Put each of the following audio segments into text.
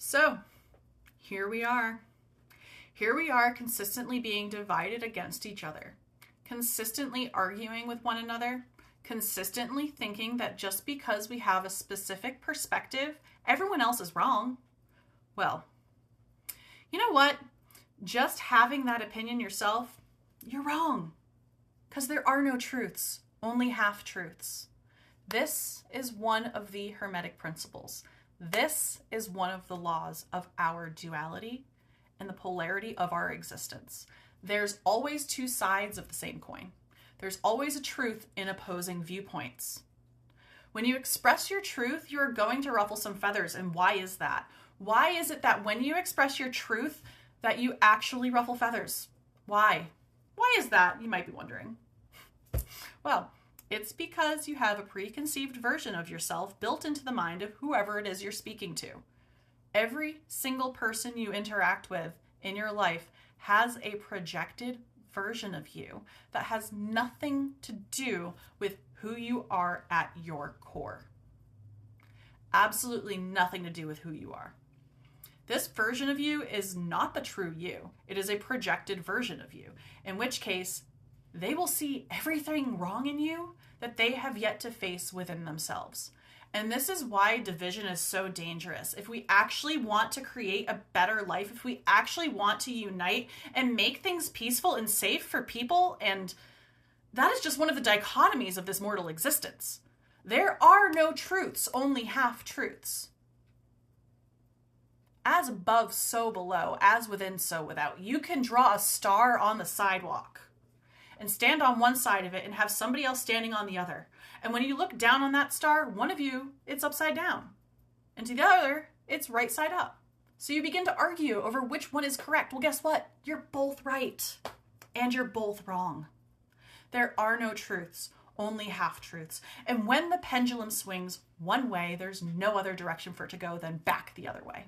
So, here we are. Here we are consistently being divided against each other, consistently arguing with one another, consistently thinking that just because we have a specific perspective, everyone else is wrong. Well, you know what? Just having that opinion yourself, you're wrong. Because there are no truths, only half-truths. This is one of the Hermetic principles. This is one of the laws of our duality and the polarity of our existence. There's always two sides of the same coin. There's always a truth in opposing viewpoints. When you express your truth, you're going to ruffle some feathers. And why is that? Why is it that when you express your truth, that you actually ruffle feathers? Why? Why is that? You might be wondering. Well, it's because you have a preconceived version of yourself built into the mind of whoever it is you're speaking to. Every single person you interact with in your life has a projected version of you that has nothing to do with who you are at your core. Absolutely nothing to do with who you are. This version of you is not the true you. It is a projected version of you, in which case they will see everything wrong in you that they have yet to face within themselves. And this is why division is so dangerous. If we actually want to create a better life, if we actually want to unite and make things peaceful and safe for people, and that is just one of the dichotomies of this mortal existence. There are no truths, only half-truths. As above, so below. As within, so without. You can draw a star on the sidewalk and stand on one side of it and have somebody else standing on the other. And when you look down on that star, one of you, it's upside down. And to the other, it's right side up. So you begin to argue over which one is correct. Well, guess what? You're both right. And you're both wrong. There are no truths, only half-truths. And when the pendulum swings one way, there's no other direction for it to go than back the other way.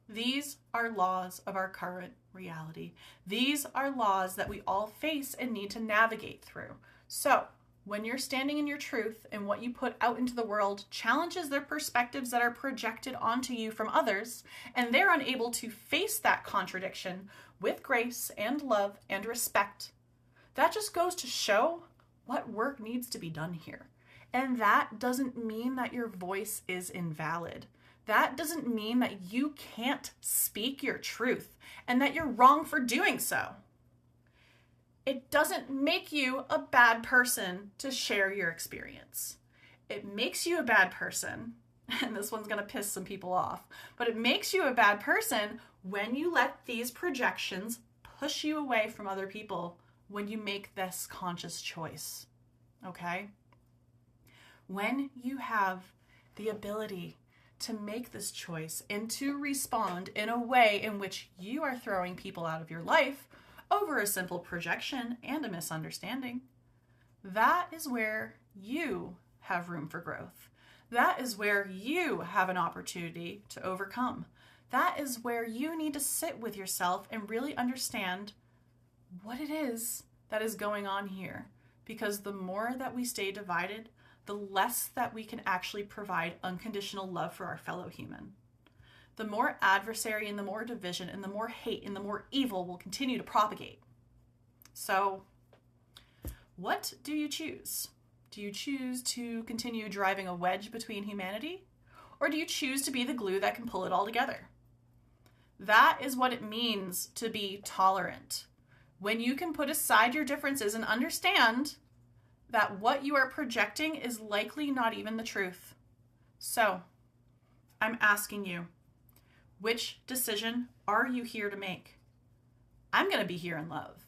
These are laws of our current reality. These are laws that we all face and need to navigate through. So, when you're standing in your truth and what you put out into the world challenges their perspectives that are projected onto you from others, and they're unable to face that contradiction with grace and love and respect, that just goes to show what work needs to be done here. And that doesn't mean that your voice is invalid. That doesn't mean that you can't speak your truth and that you're wrong for doing so. It doesn't make you a bad person to share your experience. It makes you a bad person, and this one's going to piss some people off, but it makes you a bad person when you let these projections push you away from other people when you make this conscious choice, okay? When you have the ability to make this choice and to respond in a way in which you are throwing people out of your life over a simple projection and a misunderstanding, that is where you have room for growth. That is where you have an opportunity to overcome. That is where you need to sit with yourself and really understand what it is that is going on here. Because the more that we stay divided, the less that we can actually provide unconditional love for our fellow human. The more adversary and the more division and the more hate and the more evil will continue to propagate. So, what do you choose? Do you choose to continue driving a wedge between humanity? Or do you choose to be the glue that can pull it all together? That is what it means to be tolerant. When you can put aside your differences and understand that what you are projecting is likely not even the truth. So, I'm asking you, which decision are you here to make? I'm going to be here in love.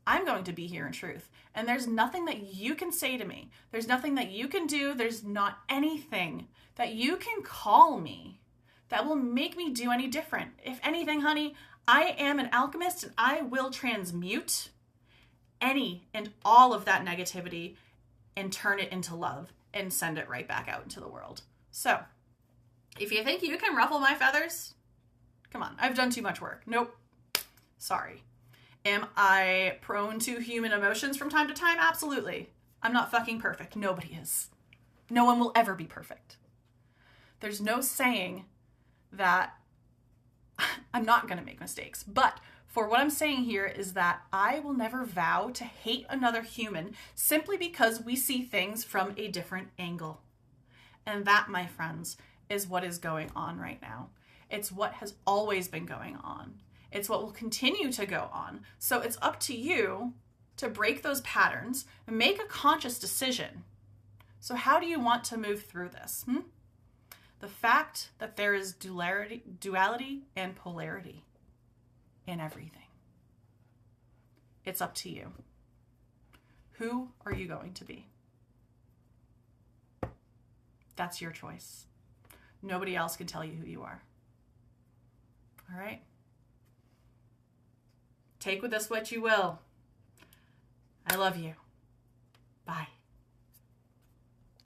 I'm going to be here in truth. And there's nothing that you can say to me. There's nothing that you can do. There's not anything that you can call me that will make me do any different. If anything, honey, I am an alchemist and I will transmute any and all of that negativity and turn it into love and send it right back out into the world. So, if you think you can ruffle my feathers, come on, I've done too much work. Nope. Sorry. Am I prone to human emotions from time to time? Absolutely. I'm not fucking perfect. Nobody is. No one will ever be perfect. There's no saying that I'm not going to make mistakes. But for what I'm saying here is that I will never vow to hate another human simply because we see things from a different angle. And that, my friends, is what is going on right now. It's what has always been going on. It's what will continue to go on. So it's up to you to break those patterns and make a conscious decision. So how do you want to move through this? The fact that there is duality and polarity in everything. It's up to you. Who are you going to be? That's your choice. Nobody else can tell you who you are. All right? Take with this what you will. I love you. Bye.